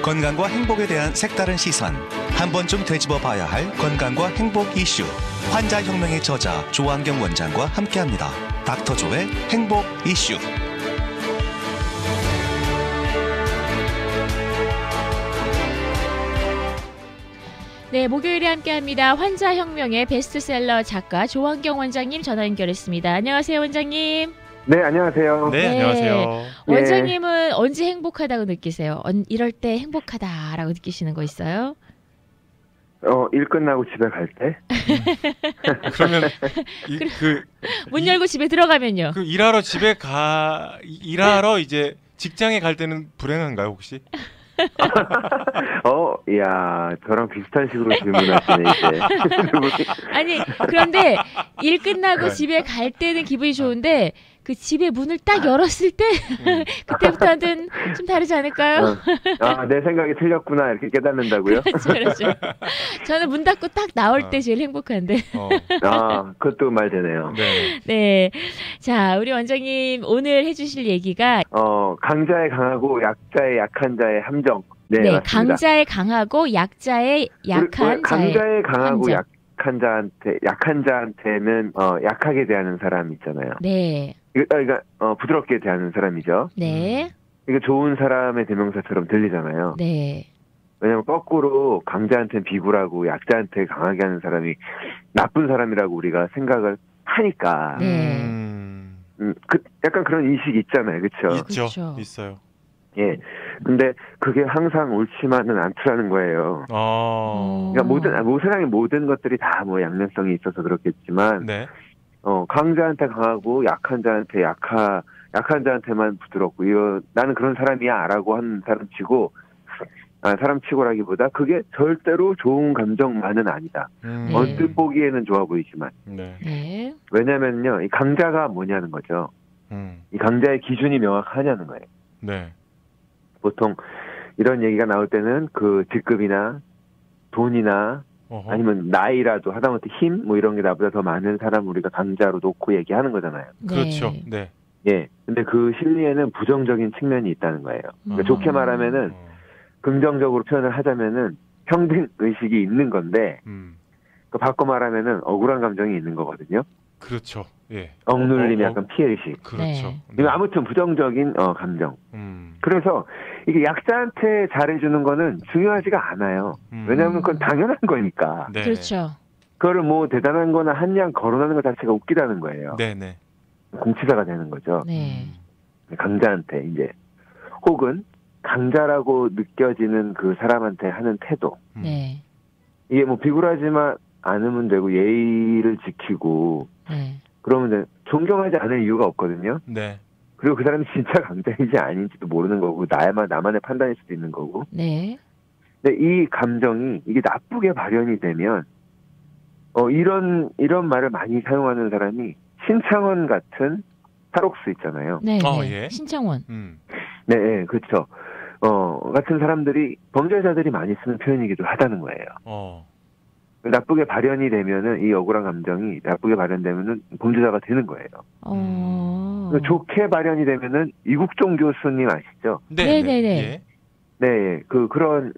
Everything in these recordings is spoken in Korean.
건강과 행복에 대한 색다른 시선, 한 번쯤 되짚어 봐야 할 건강과 행복 이슈. 환자혁명의 저자 조한경 원장과 함께합니다. 닥터조의 행복 이슈. 네, 목요일에 함께합니다. 환자혁명의 베스트셀러 작가 조한경 원장님 전화 연결했습니다. 안녕하세요, 원장님. 네, 안녕하세요. 네, 안녕하세요. 원장님은 언제 행복하다고 느끼세요? 이럴 때 행복하다라고 느끼시는 거 있어요? 일 끝나고 집에 갈 때? 그러면 문 열고 집에 들어가면요? 일하러 이제 직장에 갈 때는 불행한가요, 혹시? 이야, 저랑 비슷한 식으로 질문하시네, 이제. 아니, 그런데 일 끝나고 집에 갈 때는 기분이 좋은데, 그 집에 문을 딱 열었을 때, 그때부터는 좀 다르지 않을까요? 내 생각이 틀렸구나, 이렇게 깨닫는다고요? 그렇죠. 저는 문 닫고 딱 나올 때 제일 행복한데. 그것도 말 되네요. 네. 자, 우리 원장님 오늘 해주실 얘기가, 강자의 강하고 약자의 약한 자의 함정. 네, 맞습니다. 강자의 강하고 약자의 약한 자의 강자의 강하고 함정. 약한 자한테는 약하게 대하는 사람 있잖아요. 네. 그러니까 부드럽게 대하는 사람이죠. 네. 이게 좋은 사람의 대명사처럼 들리잖아요. 네. 왜냐면 거꾸로 강자한테는 비굴하고 약자한테 강하게 하는 사람이 나쁜 사람이라고 우리가 생각을 하니까. 네. 약간 그런 인식이 있잖아요. 그렇죠? 있죠. 그렇죠. 있어요. 예. 근데 그게 항상 옳지만은 않더라는 거예요. 그러니까 세상의 모든 것들이 다 뭐 양면성이 있어서 그렇겠지만, 네. 강자한테 강하고 약한 자한테 약한 자한테만 부드럽고, 나는 그런 사람이야라고 하는 사람치고라기보다 그게 절대로 좋은 감정만은 아니다. 언뜻 보기에는 좋아 보이지만. 네. 왜냐면요, 이 강자가 뭐냐는 거죠. 이 강자의 기준이 명확하냐는 거예요. 네. 보통 이런 얘기가 나올 때는 그 직급이나 돈이나 아니면 나이라도 하다못해 힘 뭐 이런 게 나보다 더 많은 사람 우리가 강자로 놓고 얘기하는 거잖아요. 네. 그렇죠. 네. 예. 근데 그 심리에는 부정적인 측면이 있다는 거예요. 그러니까 좋게 말하면은 긍정적으로 표현을 하자면은 평등 의식이 있는 건데 그 바꿔 말하면은 억울한 감정이 있는 거거든요. 그렇죠. 예. 억눌림, 약간 피해 의식. 그렇죠. 네. 아무튼 부정적인 감정. 그래서 이게 약자한테 잘해주는 거는 중요하지가 않아요. 왜냐하면 그건 당연한 거니까. 네. 그렇죠. 그거를 뭐 대단한 거나 한양 거론하는 것 자체가 웃기다는 거예요. 네네. 공치사가 되는 거죠. 네. 강자한테 이제 혹은 강자라고 느껴지는 그 사람한테 하는 태도. 네. 이게 뭐 비굴하지만 않으면 되고 예의를 지키고 네. 그러면 존경하지 않을 이유가 없거든요. 네. 그리고 그 사람이 진짜 강자인지 아닌지도 모르는 거고 나만의 판단일 수도 있는 거고. 네. 근데 이 감정이 이게 나쁘게 발현이 되면 이런 말을 많이 사용하는 사람이 신창원 같은 탈옥수 있잖아요. 네. 예. 신창원. 네, 그렇죠. 같은 사람들이 범죄자들이 많이 쓰는 표현이기도 하다는 거예요. 나쁘게 발현이 되면은 이 억울한 감정이 나쁘게 발현되면은 범죄자가 되는 거예요. 좋게 발현이 되면은 이국종 교수님 아시죠? 네네네. 네, 그런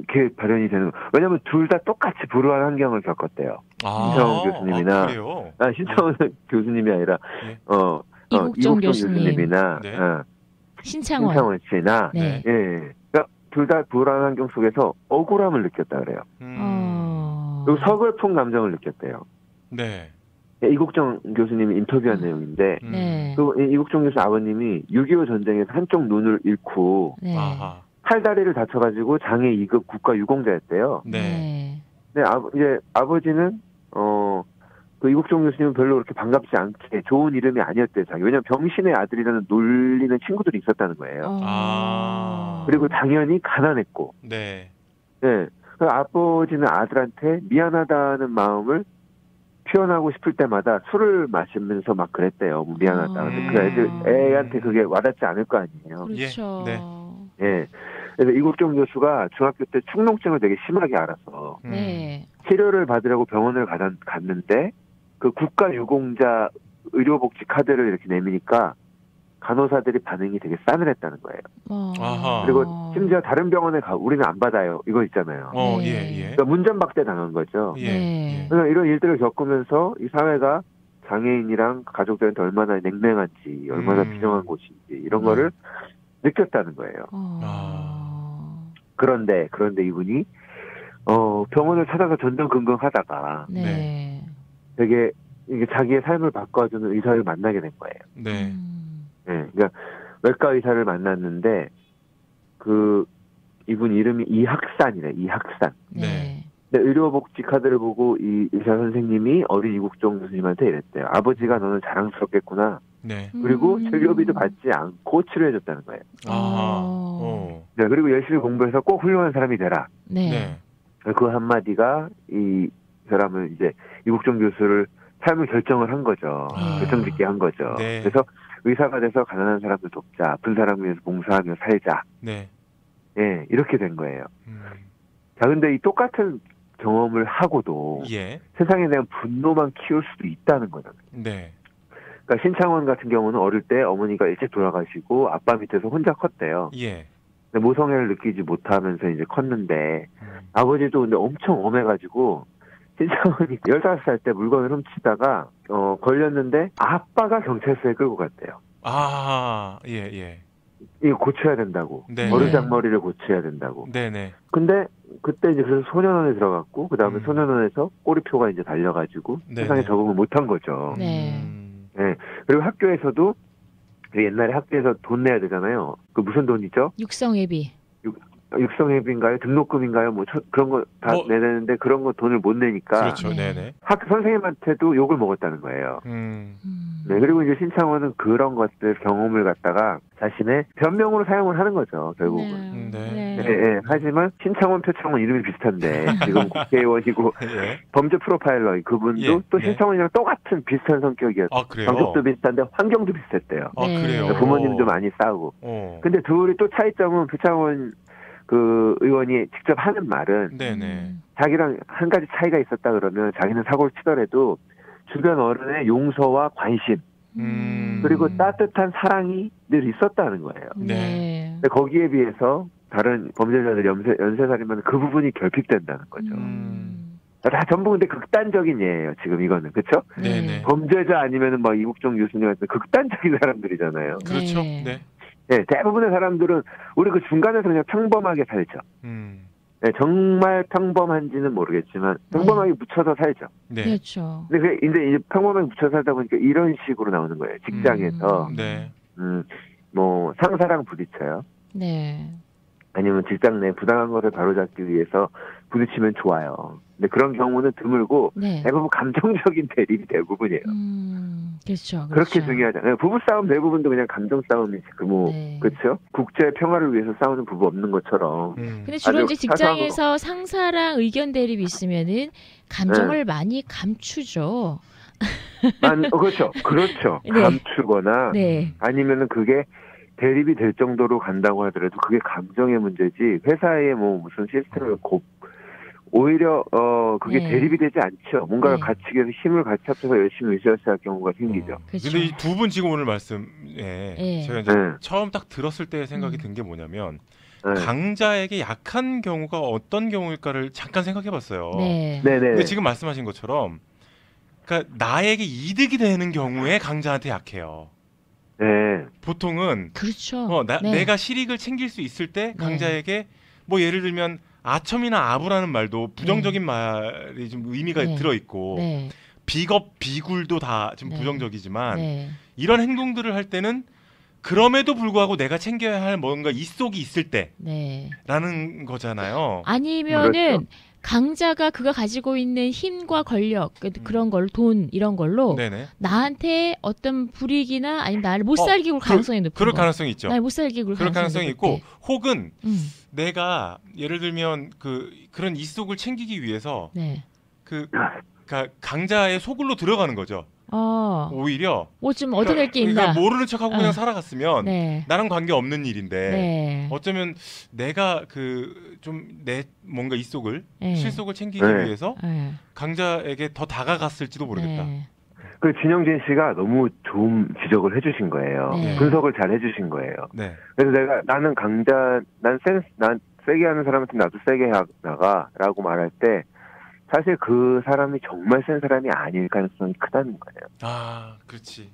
게 발현이 되는 거. 왜냐면 둘 다 똑같이 불우한 환경을 겪었대요. 신창원 교수님이나 신창원 교수님이 아니라 이국종 교수님이나 신창원 씨나 네. 예. 그러니까 둘 다 불우한 환경 속에서 억울함을 느꼈다 그래요. 그리고 서글픈 감정을 느꼈대요. 네. 이국종 교수님이 인터뷰한 내용인데, 네. 그 이국종 교수 아버님이 6.25 전쟁에서 한쪽 눈을 잃고, 네. 팔다리를 다쳐가지고 장애 2급 국가 유공자였대요. 네. 근데 이제 아버지는, 그 이국종 교수님은 별로 그렇게 반갑지 않게 좋은 이름이 아니었대요. 왜냐면 병신의 아들이라는 놀리는 친구들이 있었다는 거예요. 그리고 당연히 가난했고, 네. 네. 아버지는 아들한테 미안하다는 마음을 표현하고 싶을 때마다 술을 마시면서 막 그랬대요. 미안하다. 그 애한테 그게 와닿지 않을 거 아니에요. 그렇죠. 네. 예. 그래서 이국종 교수가 중학교 때 축농증을 되게 심하게 앓아서 치료를 받으려고 병원을 갔는데 그 국가유공자 의료복지 카드를 이렇게 내미니까 간호사들이 반응이 되게 싸늘했다는 거예요. 아하. 그리고 심지어 다른 병원에 우리는 안 받아요. 이거 있잖아요. 네. 예. 그러니까 문전박대 당한 거죠. 네. 그래서 이런 일들을 겪으면서 이 사회가 장애인이랑 가족들한테 얼마나 냉랭한지, 얼마나 비정한 곳인지 이런 거를 느꼈다는 거예요. 그런데 이분이 병원을 찾아서 전전긍긍하다가 되게 이게 자기의 삶을 바꿔주는 의사를 만나게 된 거예요. 네. 그러니까 외과 의사를 만났는데 이분 이름이 이학산이래. 이학산. 네. 근데 의료복지 카드를 보고 이 의사 선생님이 어린 이국종 교수님한테 이랬대요. 아버지가 너는 자랑스럽겠구나. 네. 그리고 진료비도 받지 않고 치료해줬다는 거예요. 네, 그리고 열심히 공부해서 꼭 훌륭한 사람이 되라. 네. 그 한마디가 이 사람을 이제 이국종 교수를 삶을 결정을 한 거죠. 결정짓게 한 거죠. 네. 그래서 의사가 돼서 가난한 사람들 돕자, 아픈 사람을 위해서 봉사하며 살자. 네. 예, 이렇게 된 거예요. 자, 근데 이 똑같은 경험을 하고도 세상에 대한 분노만 키울 수도 있다는 거잖아요. 네. 그러니까 신창원 같은 경우는 어릴 때 어머니가 일찍 돌아가시고 아빠 밑에서 혼자 컸대요. 예. 근데 모성애를 느끼지 못하면서 이제 컸는데 아버지도 근데 엄청 엄해가지고 신창원이 15살 때 물건을 훔치다가 걸렸는데 아빠가 경찰서에 끌고 갔대요. 예. 이거 고쳐야 된다고. 네. 버르장머리를 고쳐야 된다고. 네네. 근데 그때 이제 그래서 소년원에 들어갔고 그다음에 소년원에서 꼬리표가 이제 달려가지고 세상에 적응을 못한 거죠. 네. 그리고 학교에서도 옛날에 학교에서 돈 내야 되잖아요. 그 무슨 돈이죠? 육성회비. 육성회비인가요? 등록금인가요? 뭐 그런 거 다 내야 되는데 그런 거 돈을 못 내니까. 그렇죠. 네네. 학교 선생님한테도 욕을 먹었다는 거예요. 네, 그리고 이제 신창원은 그런 것들 경험을 갖다가 자신의 변명으로 사용을 하는 거죠, 결국은. 네. 하지만 신창원, 표창원 이름이 비슷한데 지금 국회의원이고 범죄 프로파일러 그분도 또 신창원이랑 똑같은 비슷한 성격이었어요. 그래요? 성격도 비슷한데 환경도 비슷했대요. 그래요? 부모님도 많이 싸우고. 근데 둘이 또 차이점은 표창원 그 의원이 직접 하는 말은 자기랑 한 가지 차이가 있었다 그러면 자기는 사고를 치더라도 주변 어른의 용서와 관심 그리고 따뜻한 사랑이 늘 있었다는 거예요. 근데 거기에 비해서 다른 범죄자들 연쇄살인마는 그 부분이 결핍된다는 거죠. 다 전부 근데 극단적인 예예요. 지금 이거는 그렇죠? 범죄자 아니면은 뭐 이국종 교수님 같은 극단적인 사람들이잖아요. 그렇죠. 네. 네, 대부분의 사람들은 우리 그 중간에서 그냥 평범하게 살죠. 네, 정말 평범한지는 모르겠지만 평범하게 묻혀서 살죠. 네. 그렇죠. 근데 이제 평범하게 묻혀 살다 보니까 이런 식으로 나오는 거예요. 직장에서 뭐 상사랑 부딪혀요. 네. 아니면 직장 내 부당한 것을 바로잡기 위해서 부딪히면 좋아요. 근데 그런 경우는 드물고 대부분 감정적인 대립이 대부분이에요. 그렇죠. 그렇게 중요하잖아요. 부부 싸움 대부분도 그냥 감정 싸움이지. 그렇죠? 국제 평화를 위해서 싸우는 부부 없는 것처럼. 근데 주로 이제 직장에서 상사랑 의견 대립이 있으면은 감정을 많이 감추죠. 그렇죠. 감추거나 아니면은 그게 대립이 될 정도로 간다고 하더라도 그게 감정의 문제지 회사의 뭐 무슨 시스템을 오히려 그게 대립이 되지 않죠. 뭔가를 같이 해서 힘을 같이 합쳐서 열심히 으쌰으쌰할 경우가 생기죠. 근데 이 두 분 지금 오늘 말씀에 제가 이제 처음 딱 들었을 때 생각이 든 게 뭐냐면 강자에게 약한 경우가 어떤 경우일까를 잠깐 생각해봤어요. 근데 지금 말씀하신 것처럼 그러니까 나에게 이득이 되는 경우에 강자한테 약해요. 보통은 그렇죠. 내가 실익을 챙길 수 있을 때 강자에게 뭐 예를 들면 아첨이나 아부라는 말도 부정적인 말이 좀 의미가 들어있고 비겁, 비굴도 다 좀 부정적이지만 이런 행동들을 할 때는 그럼에도 불구하고 내가 챙겨야 할 뭔가 이속이 있을 때라는 거잖아요. 아니면은 강자가 그가 가지고 있는 힘과 권력 그런 걸 돈 이런 걸로 나한테 어떤 불이익이나 아니면 나를 못 살게 굴 가능성이 높은 그럴 가능성이 있죠. 나를 못 살게 굴 가능성이 있고 혹은 내가 예를 들면 그런 이속을 챙기기 위해서 강자의 속으로 들어가는 거죠. 오히려 뭐 좀 얻어낼 게 있나. 그러니까 모르는 척하고 그냥 살아갔으면 나랑 관계 없는 일인데 어쩌면 내가 좀 내 뭔가 이속을 실속을 챙기기 위해서 강자에게 더 다가갔을지도 모르겠다. 그 진영진 씨가 너무 좋은 지적을 해주신 거예요. 네. 분석을 잘 해주신 거예요. 네. 그래서 나는 난 세게 하는 사람한테 나도 세게 나가라고 말할 때 사실 그 사람이 정말 센 사람이 아닐 가능성이 크다는 거예요. 아, 그렇지.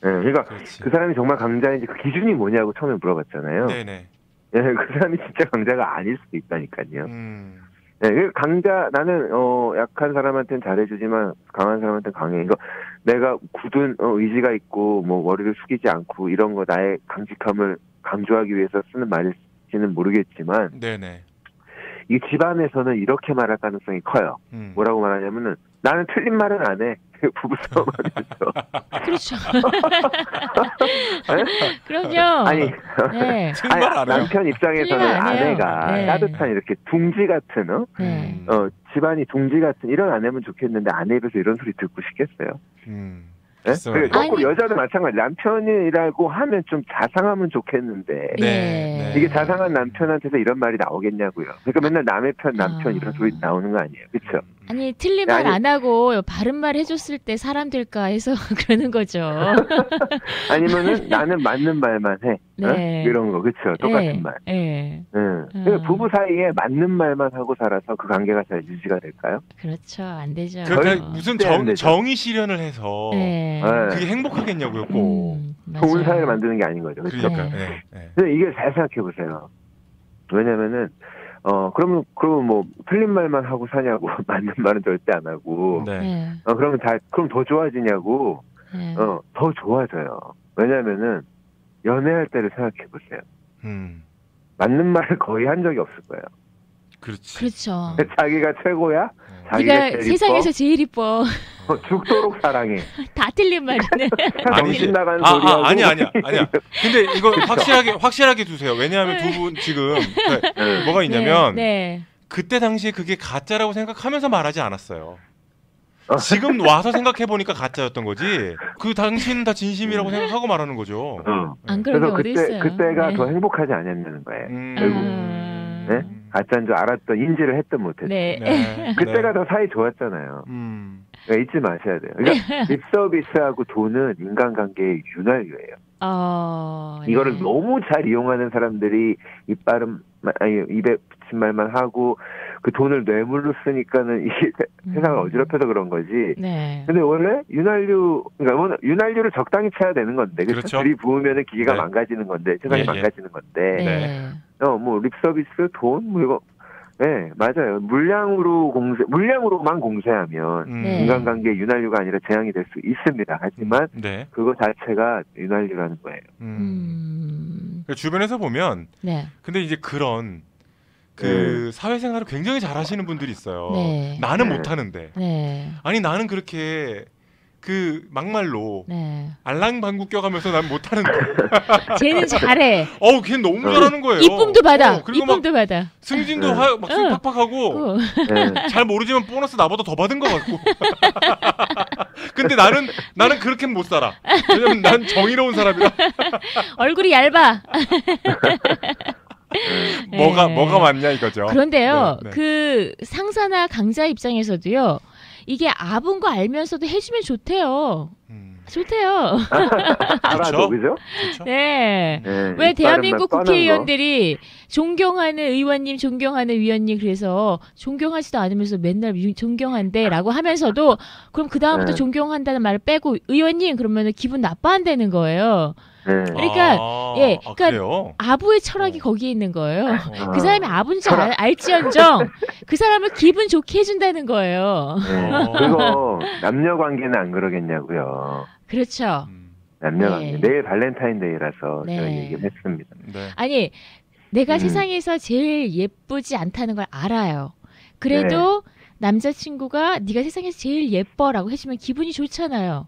네, 그러니까 그렇지. 그 사람이 정말 강자인지 그 기준이 뭐냐고 처음에 물어봤잖아요. 네네. 네, 그 사람이 진짜 강자가 아닐 수도 있다니까요. 네, 강자 나는 약한 사람한테는 잘해주지만 강한 사람한테는 강해. 이거 내가 굳은 의지가 있고 뭐 머리를 숙이지 않고 이런 거 나의 강직함을 강조하기 위해서 쓰는 말일지는 모르겠지만, 네네. 이 집안에서는 이렇게 말할 가능성이 커요. 뭐라고 말하냐면은 나는 틀린 말은 안 해. 부부싸움 하면서. 그렇죠. 그럼요. 아니, 네. 남편 입장에서는 아내가 네. 따뜻한 이렇게 둥지 같은 집안이 둥지 같은 이런 아내면 좋겠는데 아내 입에서 이런 소리 듣고 싶겠어요? 네? 거꾸로 여자도 마찬가지. 남편이라고 하면 좀 자상하면 좋겠는데 네. 이게 자상한 남편한테서 이런 말이 나오겠냐고요. 그러니까 맨날 남의 편 남편 이런 소리 나오는 거 아니에요. 그렇죠? 아니 틀린 말 안 하고 바른 말 해줬을 때 사람 될까 해서 그러는 거죠. 아니면은 나는 맞는 말만 해. 네. 이런 거 그렇죠. 똑같은 네. 말. 네. 그러니까 부부 사이에 맞는 말만 하고 살아서 그 관계가 잘 유지가 될까요? 그렇죠. 안 되죠. 그러니까 무슨 정의 실현을 해서 네. 그게 행복하겠냐고요. 꼭. 좋은 사회를 만드는 게 아닌 거죠. 그렇죠? 그러니까. 네. 근데 이게 잘 생각해 보세요. 왜냐면은 그러면 뭐 틀린 말만 하고 사냐고 맞는 말은 절대 안 하고. 네. 그럼 더 좋아지냐고. 네. 더 좋아져요. 왜냐면은 연애할 때를 생각해 보세요. 맞는 말을 거의 한 적이 없을 거예요. 그렇지. 그렇죠. 자기가 최고야. 네가 제일 세상에서 제일 이뻐. 죽도록 사랑해. 다 틀린 말이네. 정신 나가는 소리하고. 아니야. 근데 이거 확실하게 두세요. 왜냐하면 두 분 지금 뭐가 있냐면 그때 당시에 그게 가짜라고 생각하면서 말하지 않았어요. 지금 와서 생각해 보니까 가짜였던 거지. 그 당시는 다 진심이라고 생각하고 말하는 거죠. 안 그런 게 어디 있어요. 그때가 더 행복하지 않았냐는 거예요. 결국 네? 가짜인 줄 알았던 인지를 했던 못했던. 네. 그때가 더 사이 좋았잖아요. 그러니까 잊지 마셔야 돼요. 그러니까 립서비스하고 돈은 인간관계의 윤활유예요. 이거를 너무 잘 이용하는 사람들이 입에 붙인 말만 하고 그 돈을 뇌물로 쓰니까는 이게 세상을 어지럽혀서 그런 거지. 네. 근데 원래 그러니까 윤활유를 적당히 쳐야 되는 건데. 그렇죠. 들이부으면은 기계가 망가지는 건데, 세상이 망가지는 건데. 뭐 립서비스, 돈, 뭐 이거. 네, 맞아요. 물량으로만 공세하면 인간관계 윤활유가 아니라 재앙이 될 수 있습니다. 하지만 그거 자체가 윤활유라는 거예요. 주변에서 보면, 근데 이제 그런 사회생활을 굉장히 잘하시는 분들이 있어요. 나는 못하는데. 아니 나는 그렇게 그 막말로 알랑방구 껴가면서 난 못하는데. 쟤는 잘해. 걔는 너무 잘하는 거예요. 이쁨도 받아. 이쁨도 받아. 승진도 막 팍팍하고 잘 모르지만 보너스 나보다 더 받은 것 같고. 근데 나는 그렇게는 못 살아. 왜냐면 난 정의로운 사람이라. 얼굴이 얇아. 뭐가 맞냐 이거죠. 그런데요, 그 상사나 강자 입장에서도요, 이게 아분 거 알면서도 해주면 좋대요. 좋대요. 알아도 그죠? 네. 왜 대한민국 국회의원들이 존경하는 의원님, 존경하는 위원님 그래서 존경하지도 않으면서 맨날 존경한대라고 하면서도 그럼 그 다음부터 존경한다는 말을 빼고 의원님 그러면 기분 나빠한다는 거예요. 그러니까 그러니까 아부의 철학이 거기에 있는 거예요. 그 사람이 아부인지 알지언정 그 사람을 기분 좋게 해준다는 거예요. 그리고 남녀 관계는 안 그러겠냐고요. 그렇죠. 남녀 관계. 내일 발렌타인데이라서 제가 얘기를 했습니다. 아니 내가 세상에서 제일 예쁘지 않다는 걸 알아요. 그래도 남자친구가 네가 세상에서 제일 예뻐라고 해주면 기분이 좋잖아요.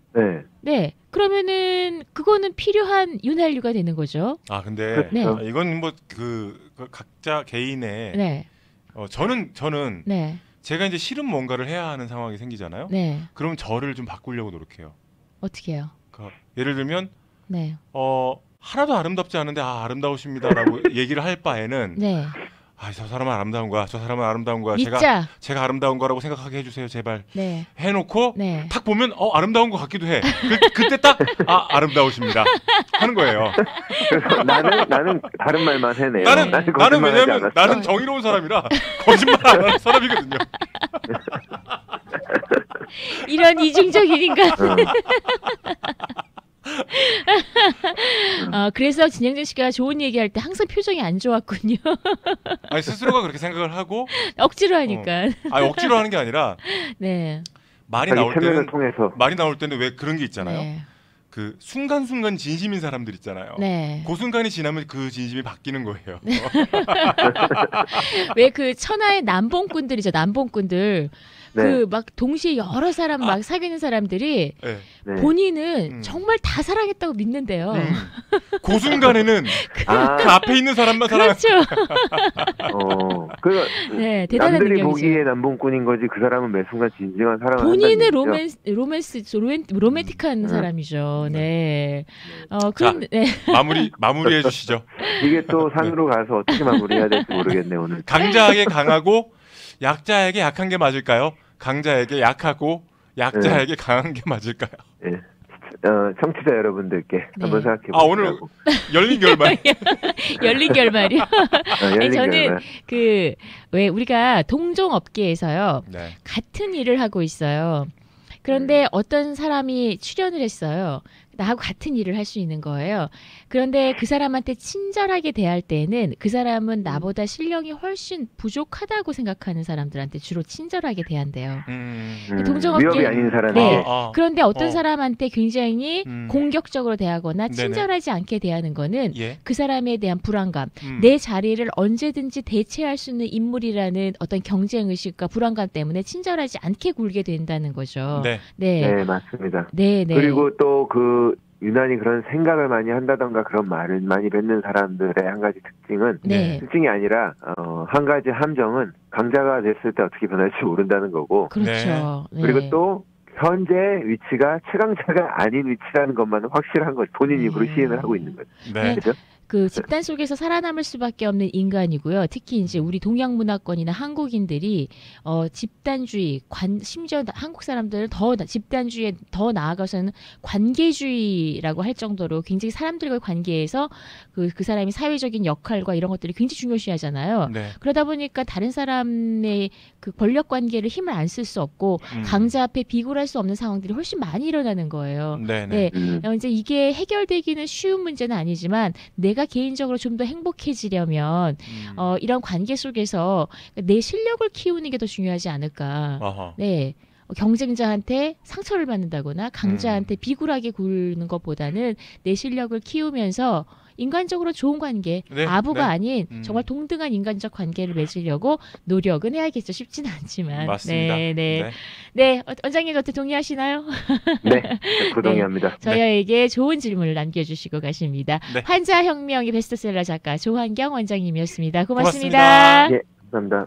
네. 그러면은 그거는 필요한 윤활유가 되는 거죠. 근데 이건 뭐 그 각자 개인의 저는 제가 이제 싫은 뭔가를 해야 하는 상황이 생기잖아요. 그럼 저를 좀 바꾸려고 노력해요. 어떻게 해요? 예를 들면 하나도 아름답지 않은데 아름다우십니다라고 얘기를 할 바에는 아, 저 사람은 아름다운 거야. 저 사람은 아름다운 거야. 제가 아름다운 거라고 생각하게 해주세요, 제발. 네. 해놓고 탁 보면 아름다운 것 같기도 해. 그때 딱 아름다우십니다 하는 거예요. 그래서 나는 다른 말만 해내요. 나는 왜냐면 나는 정의로운 사람이라 거짓말 안 하는 사람이거든요. 이런 이중적인 인간. 그래서 진영준 씨가 좋은 얘기할 때 항상 표정이 안 좋았군요. 아니, 스스로가 그렇게 생각을 하고 억지로 하니까. 억지로 하는 게 아니라 네. 말이 나올 때는 왜 그런 게 있잖아요. 네. 그 순간순간 진심인 사람들 있잖아요. 네. 그 순간이 지나면 그 진심이 바뀌는 거예요. 네. 왜 그 천하의 남봉꾼들이죠. 남봉꾼들. 네. 그 막 동시에 여러 사람 막 사귀는 사람들이 본인은 정말 다 사랑했다고 믿는데요. 그 순간에는 그 앞에 있는 사람만 그렇죠. 네, 대단한 남들이 능력이죠. 보기에 남봉꾼인 거지 그 사람은 매 순간 진정한 사랑을 본인은 로맨틱한 사람이죠. 네. 그럼 마무리해 주시죠. 이게 또 산으로 가서 어떻게 마무리해야 될지 모르겠네 오늘. 강자에게 강하고 약자에게 약한 게 맞을까요? 강자에게 약하고 약자에게 강한 게 맞을까요? 네. 청취자 여러분들께 한번 생각해 보세요. 오늘 열린 결말. 열린 결말이요? 저는 왜 우리가 동종업계에서요. 같은 일을 하고 있어요. 그런데 어떤 사람이 출연을 했어요. 나하고 같은 일을 할 수 있는 거예요. 그런데 그 사람한테 친절하게 대할 때는 그 사람은 나보다 실력이 훨씬 부족하다고 생각하는 사람들한테 주로 친절하게 대한대요. 위협이 아닌 사람이. 네. 그런데 어떤 사람한테 굉장히 공격적으로 대하거나 친절하지 않게 대하는 거는 그 사람에 대한 불안감, 내 자리를 언제든지 대체할 수 있는 인물이라는 어떤 경쟁의식과 불안감 때문에 친절하지 않게 굴게 된다는 거죠. 네, 맞습니다. 네. 그리고 또 유난히 그런 생각을 많이 한다던가 그런 말을 많이 뱉는 사람들의 한 가지 특징은 특징이 아니라 한 가지 함정은 강자가 됐을 때 어떻게 변할지 모른다는 거고. 그렇죠. 그리고 또 현재 위치가 최강자가 아닌 위치라는 것만은 확실한 거죠. 본인 입으로 시인을 하고 있는 거죠. 그렇죠? 그 집단 속에서 살아남을 수밖에 없는 인간이고요. 특히 이제 우리 동양 문화권이나 한국인들이 집단주의, 심지어 한국 사람들은 더 집단주의에 더 나아가서는 관계주의라고 할 정도로 굉장히 사람들과의 관계에서 그 사람이 사회적인 역할과 이런 것들이 굉장히 중요시하잖아요. 그러다 보니까 다른 사람의 그 권력 관계를 힘을 안 쓸 수 없고 강자 앞에 비굴할 수 없는 상황들이 훨씬 많이 일어나는 거예요. 이제 이게 해결되기는 쉬운 문제는 아니지만 내가 개인적으로 좀 더 행복해지려면 이런 관계 속에서 내 실력을 키우는 게 더 중요하지 않을까. 네. 경쟁자한테 상처를 받는다거나 강자한테 비굴하게 굴는 것보다는 내 실력을 키우면서 인간적으로 좋은 관계, 아부가 아닌 정말 동등한 인간적 관계를 맺으려고 노력은 해야겠죠. 쉽지는 않지만. 맞습니다. 네, 원장님 어떻게 동의하시나요? 네, 동의합니다. 저희에게 좋은 질문을 남겨주시고 가십니다. 환자혁명의 베스트셀러 작가 조환경 원장님이었습니다. 고맙습니다. 예, 감사합니다.